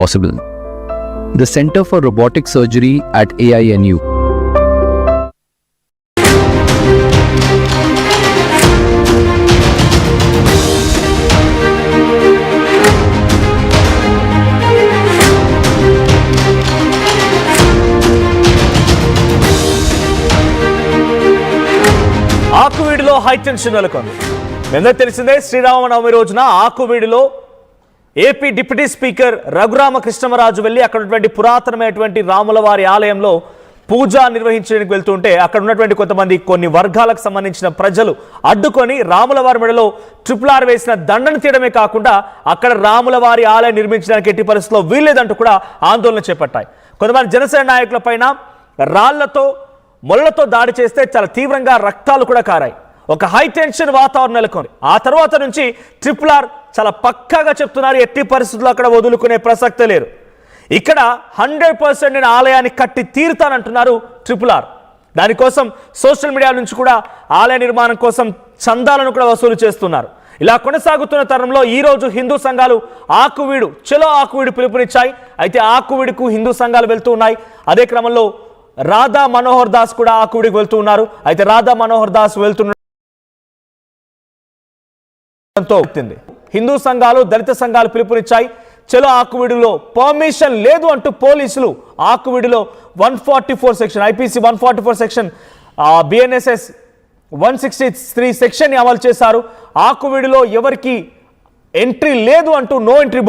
possible. The Center for Robotic Surgery at AINU. ఆకువీడిలో high tension నెలకొంది. నిన్న తెలిసిందే శ్రీరామనవమి రోజున ఆకువీడిలో ఏపీ డిప్యూటీ స్పీకర్ రఘురామకృష్ణమరాజు వెళ్ళి అక్కడ ఉన్నటువంటి పురాతనమైనటువంటి రాములవారి ఆలయంలో పూజ నిర్వహించడానికి వెళ్తుంటే అక్కడ ఉన్నటువంటి కొంతమంది కొన్ని వర్గాలకు సంబంధించిన ప్రజలు అడ్డుకొని రాములవారి మెడలో RRR వేసిన దండను తీయడమే కాకుండా అక్కడ రాములవారి ఆలయం నిర్మించడానికి ఎట్టి పరిస్థితుల్లో వీల్లేదంటూ కూడా ఆందోళన చేపట్టాయి. కొంతమంది జనసేన నాయకుల పైన రాళ్లతో మొలలతో దాడి చేస్తే చాలా తీవ్రంగా రక్తాలు కూడా కారాయి. ఒక హై టెన్షన్ వాతావరణం నెలకొంది. ఆ తర్వాత నుంచి RRR చాలా పక్కాగా చెప్తున్నారు, ఎట్టి పరిస్థితుల్లో అక్కడ వదులుకునే ప్రసక్తే లేరు. ఇక్కడ 100% నేను ఆలయాన్ని కట్టి తీరుతానంటున్నారు RRR. దానికోసం సోషల్ మీడియా నుంచి కూడా ఆలయ నిర్మాణం కోసం చందాలను కూడా వసూలు చేస్తున్నారు. ఇలా కొనసాగుతున్న తరుణంలో ఈ రోజు హిందూ సంఘాలు ఆకువీడు చలో ఆకువీడు పిలుపునిచ్చాయి. అయితే ఆకువీడుకు హిందూ సంఘాలు వెళ్తూ ఉన్నాయి. అదే క్రమంలో రాధా మనోహర్ దాస్ కూడా ఆకువీడికి వెళ్తూ ఉన్నారు. అయితే రాధా మనోహర్ దాస్ వెళ్తున్న హిందూ సంఘాలు దళిత సంఘాలు పిలుపునిచ్చాయి. చలో ఆకువీడులో పర్మిషన్ లేదు అంటూ పోలీసులు ఆకువీడులో 144 section IPC 144 section BNSS 163 section ని అమలు చేశారు. ఆకువీడులో ఎవరికి ఎంట్రీ లేదు అంటూ నో ఎంట్రీ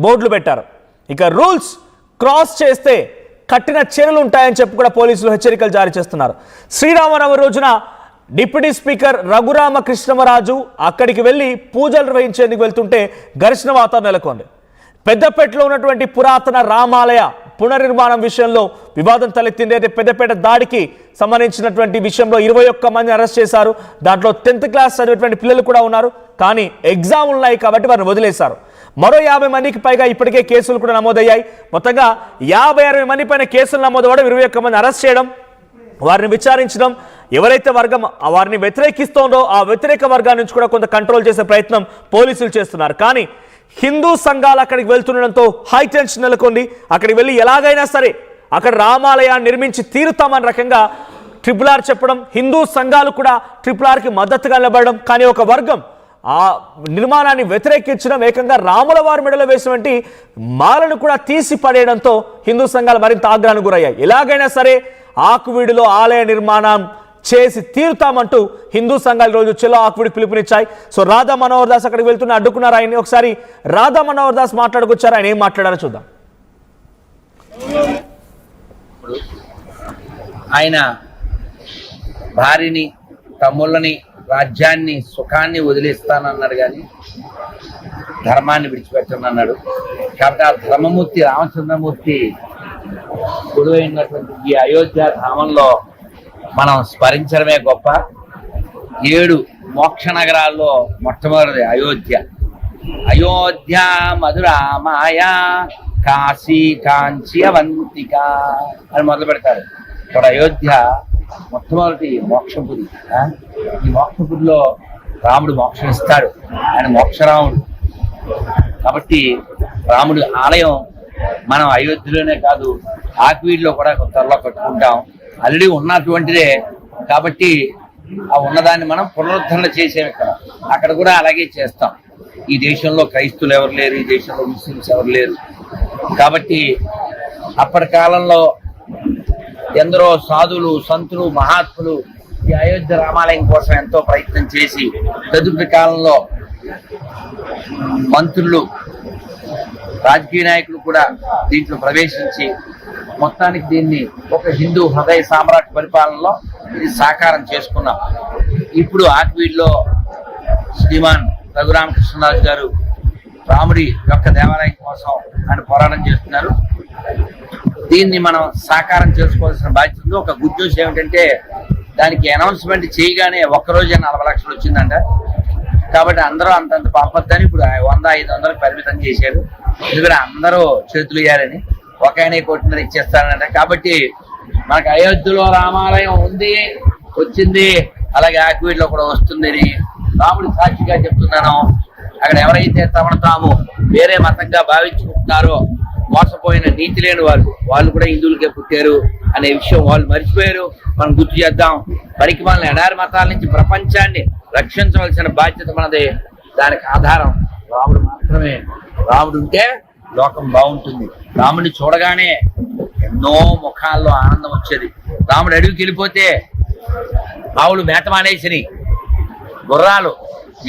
బోర్డులు పెట్టారు. ఇక రూల్స్ క్రాస్ చేస్తే కఠిన చర్యలు ఉంటాయని చెప్పి కూడా పోలీసులు హెచ్చరికలు జారీ చేస్తున్నారు. శ్రీరామనవమి రోజున డిప్యూటీ స్పీకర్ రఘురామకృష్ణమరాజు అక్కడికి వెళ్ళి పూజలు నిర్వహించేందుకు వెళ్తుంటే ఘర్షణ వాతావరణం నెలకొంది. పెద్దపేటలో ఉన్నటువంటి పురాతన రామాలయ పునర్నిర్మాణం విషయంలో వివాదం తలెత్తింది. అయితే పెద్దపేట దాడికి సంబంధించినటువంటి విషయంలో 21 మందిని అరెస్ట్ చేశారు. దాంట్లో 10th క్లాస్ చదివేటువంటి పిల్లలు కూడా ఉన్నారు. కానీ ఎగ్జామ్ ఉన్నాయి కాబట్టి వారిని వదిలేశారు. మరో 50 మందికి పైగా ఇప్పటికే కేసులు కూడా నమోదయ్యాయి. మొత్తంగా 50-60 మంది పైన కేసులు నమోదవడం, 21 మంది అరెస్ట్ చేయడం, వారిని విచారించడం, ఎవరైతే వర్గం వారిని వ్యతిరేకిస్తోందో ఆ వ్యతిరేక వర్గాన్ని నుంచి కూడా కొంత కంట్రోల్ చేసే ప్రయత్నం పోలీసులు చేస్తున్నారు. కానీ హిందూ సంఘాలు అక్కడికి వెళ్తుండడంతో హై టెన్షన్ నెలకొంది. అక్కడికి వెళ్ళి ఎలాగైనా సరే అక్కడ రామాలయాన్ని నిర్మించి తీరుతామని రకంగా RRR చెప్పడం, హిందూ సంఘాలు కూడా RRRకి మద్దతుగా నిలబడడం, కానీ ఒక వర్గం ఆ నిర్మాణాన్ని వ్యతిరేకించడం, ఏకంగా రాముల వారి మెడలో వేసినటువంటి మాలను కూడా తీసి పడేయడంతో హిందూ సంఘాలు మరింత ఆగ్రహానికి గురయ్యాయి. ఎలాగైనా సరే ఆకువీడులో ఆలయ నిర్మాణం చేసి తీరుతామంటూ హిందూ సంఘాలు రోజు చలో ఆకువీడికి పిలుపునిచ్చాయి. సో రాధా మనోహర్ దాస్ అక్కడికి వెళ్తున్న అడ్డుకున్నారు ఆయన్ని. ఒకసారి రాధా మనోహర్ దాస్ మాట్లాడుకొచ్చారు, ఆయన ఏం మాట్లాడారో చూద్దాం. ఆయన భార్యని, తమ్ముళ్ళని, రాజ్యాన్ని, సుఖాన్ని వదిలేస్తానన్నాడు, కానీ ధర్మాన్ని విడిచిపెట్టనన్నాడు. కాబట్టి ఆ ధర్మమూర్తి రామచంద్రమూర్తి గురువైనటువంటి ఈ అయోధ్య ధామంలో మనం స్మరించడమే గొప్ప. 7 మోక్ష నగరాల్లో మొట్టమొదటిది అయోధ్య. అయోధ్య మధురా మాయా కాశీ కాంచి అవంతిక అని మొదలు పెడతారు. ఇక్కడ అయోధ్య మొట్టమొదటి మోక్షపురి. ఈ మోక్షపురిలో రాముడు మోక్షం ఇస్తాడు. ఆయన మోక్షరాముడు. కాబట్టి రాముడి ఆలయం మనం అయోధ్యలోనే కాదు ఆకువీడిలో కూడా త్వరలో కట్టుకుంటాం. ఆల్రెడీ ఉన్నటువంటిదే కాబట్టి ఆ ఉన్నదాన్ని మనం పునరుద్ధరణ చేసేవి. అక్కడ కూడా అలాగే చేస్తాం. ఈ దేశంలో క్రైస్తువులు ఎవరు లేరు, ఈ దేశంలో ముస్లిమ్స్ ఎవరు లేరు. కాబట్టి అప్పటి కాలంలో ఎందరో సాధువులు, సంతులు, మహాత్ములు ఈ అయోధ్య రామాలయం కోసం ఎంతో ప్రయత్నం చేసి తదుపరి కాలంలో మంత్రులు, రాజకీయ నాయకులు కూడా దీంట్లో ప్రవేశించి మొత్తానికి దీన్ని ఒక హిందూ హృదయ సామ్రాట్ పరిపాలనలో ఇది సాకారం చేసుకున్నాం. ఇప్పుడు ఆకువీడిలో శ్రీమాన్ రఘురామకృష్ణరాజు గారు రాముడి యొక్క దేవాలయం కోసం ఆయన పోరాటం చేస్తున్నారు. దీన్ని మనం సాకారం చేసుకోవాల్సిన బాధ్యత ఉంది. ఒక గుడ్ న్యూస్ ఏమిటంటే దానికి అనౌన్స్మెంట్ చేయగానే ఒక్కరోజే 40 లక్షలు వచ్చిందంట. కాబట్టి అందరూ అంతంత పంపొద్దని ఇప్పుడు 100-500 పరిమితం చేశారు. ఎందుకంటే అందరూ చేతులు ఇయ్యారని, ఒక ఆయన కోటిన్నర ఇచ్చేస్తారంట. కాబట్టి మనకు అయోధ్యలో రామాలయం ఉంది, వచ్చింది, అలాగే ఆకువీడిలో కూడా వస్తుందని రాముడి సాక్షిగా చెప్తున్నాను. అక్కడ ఎవరైతే తమను తాము వేరే మతంగా భావించుకుంటున్నారో మోసపోయిన నీతి లేని వాళ్ళు కూడా హిందువులకే పుట్టారు అనే విషయం వాళ్ళు మర్చిపోయారు. మనం గుర్తు చేద్దాం. పనికి మనల్ని ఎడారి మతాల నుంచి ప్రపంచాన్ని రక్షించవలసిన బాధ్యత మనది. దానికి ఆధారం రాముడు మాత్రమే. రాముడు ఉంటే లోకం బాగుంటుంది. రాముడిని చూడగానే ఎన్నో ముఖాల్లో ఆనందం వచ్చేది. రాముడు అడవికి వెళ్ళిపోతే ఆవులు మేత మానేసినాయి, గుర్రాలు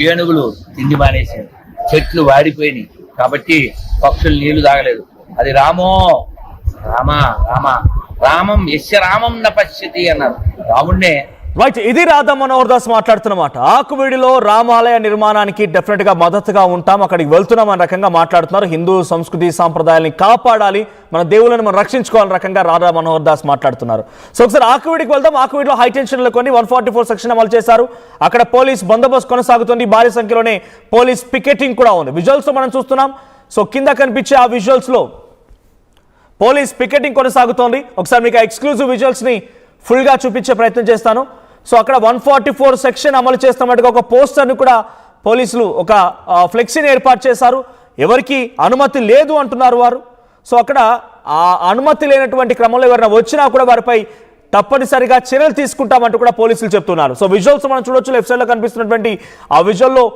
ఏనుగులు తిండి మానేసినాయి, చెట్లు వాడిపోయినాయి. కాబట్టి పక్షులు నీళ్లు తాగలేదు. అది రామో రామ రామ రామం యస్య రామం న పశ్యతి అన్నారు. రాముడినే. రైట్, ఇది రాధా మనోహర్ దాస్ మాట్లాడుతున్నమాట. ఆకువీడిలో రామాలయ నిర్మాణానికి డెఫినెట్ గా మద్దతుగా ఉంటాం, అక్కడికి వెళ్తున్నాం అనే రకంగా మాట్లాడుతున్నారు. హిందూ సంస్కృతి సాంప్రదాయాల్ని కాపాడాలి, మన దేవుళ్ళని మనం రక్షించుకోవాలని రకంగా రాధా మనోహర్ దాస్ మాట్లాడుతున్నారు. సో ఒకసారి ఆకువీడికి వెళ్దాం. ఆకువీడిలో హైటెన్షన్లు కొన్ని 144 సెక్షన్ అమలు చేశారు. అక్కడ పోలీస్ బందోబస్తు కొనసాగుతుంది. భారీ సంఖ్యలోనే పోలీస్ పికెటింగ్ కూడా ఉంది. విజువల్స్ మనం చూస్తున్నాం. సో కింద కనిపించే ఆ విజువల్స్ లో పోలీస్ పికెటింగ్ కొనసాగుతోంది. ఒకసారి మీకు ఎక్స్క్లూజివ్ విజువల్స్ ని ఫుల్ గా చూపించే ప్రయత్నం చేస్తాను. సో అక్కడ 144 సెక్షన్ అమలు చేస్తున్నట్టుగా ఒక పోస్టర్ను కూడా పోలీసులు ఒక ఫ్లెక్సీని ఏర్పాటు చేశారు. ఎవరికి అనుమతి లేదు అంటున్నారు వారు. సో అక్కడ ఆ అనుమతి లేనటువంటి క్రమంలో ఎవరైనా వచ్చినా కూడా వారిపై తప్పనిసరిగా చర్యలు తీసుకుంటామంటూ కూడా పోలీసులు చెప్తున్నారు. సో విజువల్స్ మనం చూడొచ్చు. లెఫ్ట్ సైడ్ లో కనిపిస్తున్నటువంటి ఆ విజువల్లో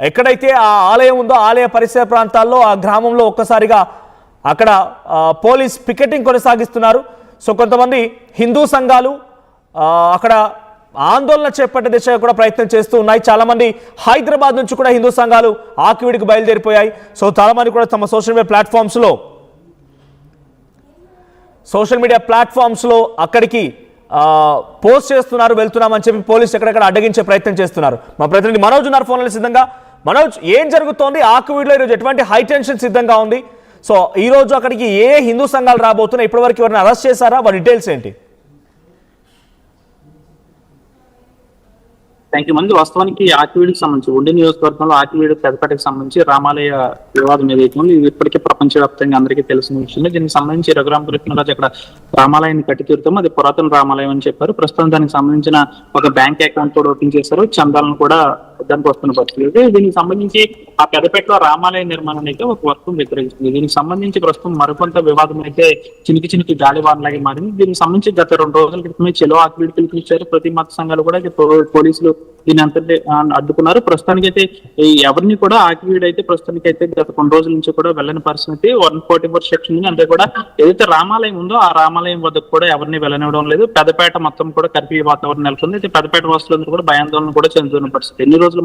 ఎక్కడైతే ఆ ఆలయం ఉందో ఆలయ పరిసర ప్రాంతాల్లో ఆ గ్రామంలో ఒక్కసారిగా అక్కడ పోలీస్ పికెటింగ్ కొనసాగిస్తున్నారు. సో కొంతమంది హిందూ సంఘాలు అక్కడ ఆందోళన చేపట్టే దిశగా కూడా ప్రయత్నం చేస్తూ ఉన్నాయి. చాలా మంది హైదరాబాద్ నుంచి కూడా హిందూ సంఘాలు ఆకువీడికి బయలుదేరిపోయాయి. సో చాలా మంది కూడా తమ సోషల్ మీడియా ప్లాట్ఫామ్స్ లో అక్కడికి పోస్ట్ చేస్తున్నారు, వెళ్తున్నామని చెప్పి పోలీసు ఎక్కడెక్కడ అడ్డగించే ప్రయత్నం చేస్తున్నారు. మా ప్రతినిధి మనోజ్ ఉన్నారు ఫోన్లో సిద్ధంగా. మనోజ్, ఏం జరుగుతోంది ఆకువీడిలో ఈరోజు? ఎటువంటి హై టెన్షన్ సిద్ధంగా ఉంది? సో ఈ రోజు అక్కడికి ఏ హిందూ సంఘాలు రాబోతున్నాయి? ఇప్పటివరకు ఎవరైనా అరెస్ట్ చేశారా? వారి డీటెయిల్స్ ఏంటి? Thank you. మంది వాస్తవానికి ఆకివీడికి సంబంధించి ఉండి నియోజకవర్గంలో ఆకివీడు పెదపేటకి సంబంధించి రామాలయ వివాదం ఏదైతే ఉంది ఇది ఇప్పటికే ప్రపంచవ్యాప్తంగా అందరికీ తెలిసిన విషయం. దీనికి సంబంధించి రఘురామకృష్ణరాజు అక్కడ రామాలయాన్ని కట్టి తీరుతాము, అది పురాతన రామాలయం అని చెప్పారు. ప్రస్తుతం దానికి సంబంధించిన ఒక బ్యాంక్ అకౌంట్ కూడా ఓపెన్ చేశారు. చందాలను కూడా దానికి వస్తున్న పరిస్థితి. దీనికి సంబంధించి ఆ పెదపేటలో రామాలయ నిర్మాణాన్ని అయితే ఒక వర్గం వ్యతిరేకిస్తుంది. దీనికి సంబంధించి ప్రస్తుతం మరికొంత వివాదం అయితే చినికి గాలివానలాగే మారింది. దీనికి సంబంధించి గత 2 రోజుల క్రితమే చెలో ఆకివీడు పిలిపించారు. ప్రతి మత సంఘాలు కూడా పోలీసులు దీని అంతటి అడ్డుకున్నారు. ప్రస్తుతానికి అయితే ఎవరిని కూడా ఆకివీడు అయితే ప్రస్తుతానికి అయితే గత 2 రోజుల నుంచి కూడా వెళ్ళని పరిస్థితి. 144 సెక్షన్ అంతే కూడా ఏదైతే రామాలయం ఉందో ఆ రామాలయం వద్దకు కూడా ఎవరిని వెళ్ళనివ్వడం లేదు. పెదపేట మొత్తం కూడా కర్ఫ్యూ వాతావరణం నెలకొంది. అయితే పెదపేట వాసులందరూ కూడా భయాందోళన కూడా చెందుతున్న పరిస్థితి. ఎన్ని రోజులు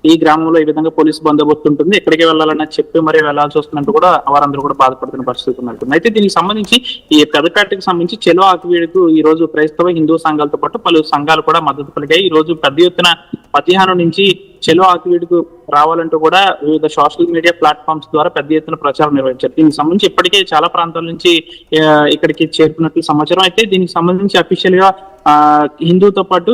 ఈ గ్రామంలో ఈ విధంగా పోలీసు బందోబస్తు ఉంటుంది, ఎక్కడికి వెళ్ళాలని చెప్పి మరీ వెళ్లాల్సి వస్తున్నట్టు కూడా వారందరూ కూడా బాధపడుతున్న పరిస్థితి ఉన్నట్టుంది. అయితే దీనికి సంబంధించి ఈ పెదపేటకి సంబంధించి చెలో ఆకివీడుకు ఈ రోజు క్రైస్తవ హిందూ సంఘాలతో పాటు పలు సంఘాలు కూడా మద్దతు పలికాయి. ఈ రోజు పెద్ద ఎత్తున మధ్యాహ్నం నుంచి చెలో ఆకివీడుకు రావాలంటూ కూడా వివిధ సోషల్ మీడియా ప్లాట్ఫామ్స్ ద్వారా పెద్ద ఎత్తున ప్రచారం నిర్వహించారు. దీనికి సంబంధించి ఇప్పటికే చాలా ప్రాంతాల నుంచి ఇక్కడికి చేరుకున్నట్లు సమాచారం. అయితే దీనికి సంబంధించి అఫీషియల్ గా హిందూతో పాటు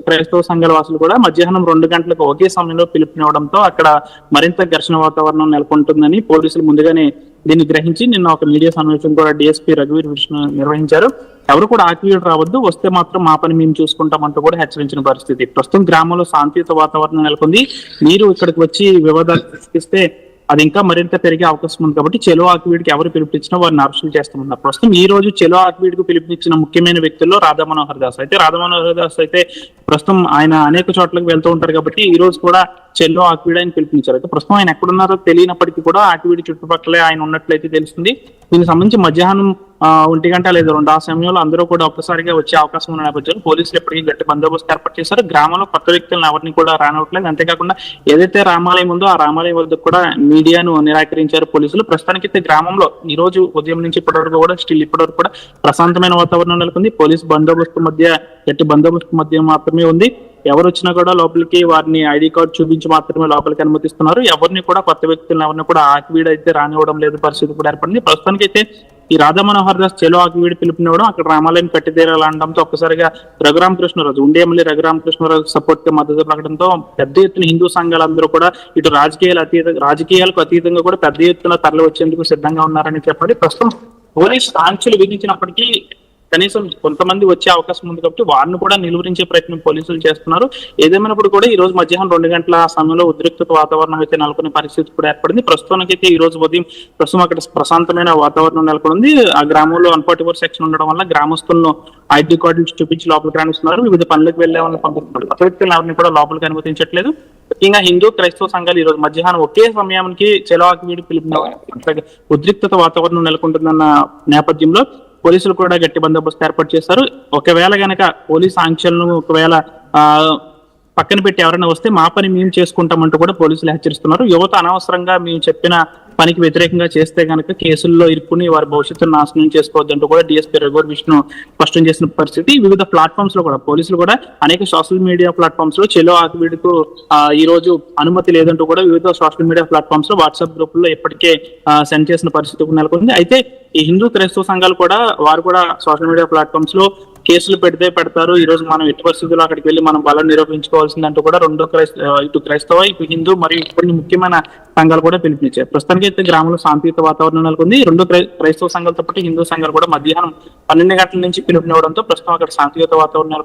క్రైస్తవ సంఘాల వాసులు కూడా మధ్యాహ్నం 2 గంటలకు ఒకే సమయంలో పిలుపునివ్వడంతో అక్కడ మరింత ఘర్షణ వాతావరణం నెలకొంటుందని పోలీసులు ముందుగానే దీన్ని గ్రహించి నిన్న ఒక మీడియా సమావేశం కూడా డిఎస్పీ రఘువీర్ విష్ణు నిర్వహించారు. ఎవరు కూడా ఆకివీడు రావద్దు, వస్తే మాత్రం మా పని మేము చూసుకుంటామంటూ కూడా హెచ్చరించిన పరిస్థితి. ప్రస్తుతం గ్రామంలో శాంతియుత వాతావరణం నెలకొంది. మీరు ఇక్కడికి వచ్చి వివాదాలు సృష్టిస్తే అది ఇంకా మరింత పెరిగే అవకాశం ఉంది. కాబట్టి చెలో ఆకివీడికి ఎవరు పిలుపునిచ్చినా వారిని అరెస్టులు చేస్తామన్నారు. ప్రస్తుతం ఈ రోజు చెలో ఆకివీడికి పిలుపునిచ్చిన ముఖ్యమైన వ్యక్తుల్లో రాధా మనోహర్ దాస్ అయితే ప్రస్తుతం ఆయన అనేక చోట్లకు వెళ్తూ ఉంటారు. కాబట్టి ఈ రోజు కూడా చెల్లో ఆకివీడు ఆయన పిలుపునిచ్చారు. అయితే ప్రస్తుతం ఆయన ఎక్కడున్నారో తెలియనప్పటికీ కూడా ఆకివీడి చుట్టుపక్కలే ఆయన ఉన్నట్లయితే తెలుస్తుంది. దీనికి సంబంధించి మధ్యాహ్నం 1 గంట లేదా 2 ఆ సమయంలో అందరూ కూడా ఒక్కసారిగా వచ్చే అవకాశం ఉన్న నేపథ్యంలో పోలీసులు ఎప్పటికీ గట్టి బందోబస్తు ఏర్పాటు చేశారు. గ్రామంలో కొత్త వ్యక్తులను ఎవరిని కూడా రానివ్వట్లేదు. అంతేకాకుండా ఏదైతే రామాలయం ఉందో ఆ రామాలయం వద్ద కూడా మీడియాను నిరాకరించారు పోలీసులు. ప్రస్తుతానికి గ్రామంలో ఈ రోజు ఉదయం నుంచి ఇప్పటివరకు కూడా ఇప్పటివరకు కూడా ప్రశాంతమైన వాతావరణం నెలకొంది. పోలీసు గట్టి బందోబస్తు మధ్య మాత్రమే ఉంది. ఎవరు వచ్చినా కూడా లోపలికి వారిని ఐడి కార్డు చూపించి మాత్రమే లోపలికి అనుమతిస్తున్నారు. ఎవరిని కూడా కొత్త వ్యక్తులను ఎవరిని కూడా ఆకివీడు అయితే రానివ్వడం లేదు పరిస్థితి కూడా ఏర్పడింది. ప్రస్తుతానికి అయితే ఈ రాధా మనోహర్ దాస్ చెలో ఆకివీడు పిలుపునివ్వడం, అక్కడ రామాలయం కట్టితీరాలనడంతో ఒక్కసారిగా రఘురామకృష్ణరాజు ఉండి ఎమ్మెల్యే రఘురామకృష్ణరాజు సపోర్ట్ గా మద్దతు ప్రకటనతో పెద్ద ఎత్తున హిందూ సంఘాలందరూ కూడా ఇటు రాజకీయాలకు అతీతంగా కూడా పెద్ద ఎత్తున తరలి వచ్చేందుకు సిద్ధంగా ఉన్నారని చెప్పాలి. ప్రస్తుతం పోలీసు ఆంక్షలు విధించినప్పటికీ కనీసం కొంతమంది వచ్చే అవకాశం ఉంది కాబట్టి వారిని కూడా నిలువరించే ప్రయత్నం పోలీసులు చేస్తున్నారు. ఏదేమైనప్పుడు కూడా ఈ రోజు మధ్యాహ్నం 2 గంటల సమయంలో ఉద్రిక్తత వాతావరణం అయితే నెలకొనే పరిస్థితి కూడా ఏర్పడింది. ప్రస్తుతానికైతే ఈ రోజు ఉదయం ప్రస్తుతం అక్కడ ప్రశాంతమైన వాతావరణం నెలకొంది. ఆ గ్రామంలో 144 సెక్షన్ ఉండడం వల్ల గ్రామస్తులను ఐడి కార్డులు చూపించి లోపలికి రానిస్తున్నారు. వివిధ పనులకు వెళ్లే వాళ్ళని పంపిస్తున్నారు. కొత్త వ్యక్తులను ఎవరిని కూడా లోపలికి అనుమతించట్లేదు. ముఖ్యంగా హిందూ క్రైస్తవ సంఘాలు ఈ రోజు మధ్యాహ్నం ఒకే సమయానికి చలో ఆకివీడు పిలుపునివ్వాలి ఉద్రిక్తత వాతావరణం నెలకొంటుందన్న నేపథ్యంలో పోలీసులు కూడా గట్టి బందోబస్తు ఏర్పాటు చేశారు. ఒకవేళ గనక పోలీస్ ఆంక్షలను ఒకవేళ పక్కన పెట్టి ఎవరైనా వస్తే మా పని మేము చేసుకుంటామంటూ కూడా పోలీసులు హెచ్చరిస్తున్నారు. యువత అనవసరంగా మేము చెప్పిన పనికి వ్యతిరేకంగా చేస్తే గనక కేసుల్లో ఇరుక్కుని వారి భవిష్యత్తును నాశనం చేసుకోవద్దంటూ కూడా డిఎస్పీ రఘువర్ విష్ణు స్పష్టం చేసిన పరిస్థితి. వివిధ ప్లాట్ఫామ్స్ లో కూడా పోలీసులు కూడా అనేక సోషల్ మీడియా ప్లాట్ఫామ్స్ లో చెలో ఆకివీడుకు ఈ రోజు అనుమతి లేదంటూ కూడా వివిధ సోషల్ మీడియా ప్లాట్ఫామ్స్ లో వాట్సాప్ గ్రూపుల్లో ఇప్పటికే సెండ్ చేసిన పరిస్థితి నెలకొంది. అయితే ఈ హిందూ క్రైస్తవ సంఘాలు కూడా వారు కూడా సోషల్ మీడియా ప్లాట్ఫామ్స్ లో కేసులు పెడతారు. ఈ రోజు మనం ఎట్టి పరిస్థితుల్లో అక్కడికి వెళ్ళి మనం బలం నిరూపించుకోవాల్సిందంటూ కూడా ఇటు క్రైస్తవ ఇటు హిందూ మరియు కొన్ని ముఖ్యమైన సంఘాలు కూడా పిలుపునిచ్చాయి. ప్రస్తుతానికి అయితే గ్రామంలో శాంతియుత వాతావరణం నెలకొంది. రెండు క్రైస్తవ సంఘాలతో పాటు హిందూ సంఘాలు కూడా మధ్యాహ్నం 12 గంటల నుంచి పిలుపునివ్వడంతో ప్రస్తుతం అక్కడ శాంతియుత వాతావరణం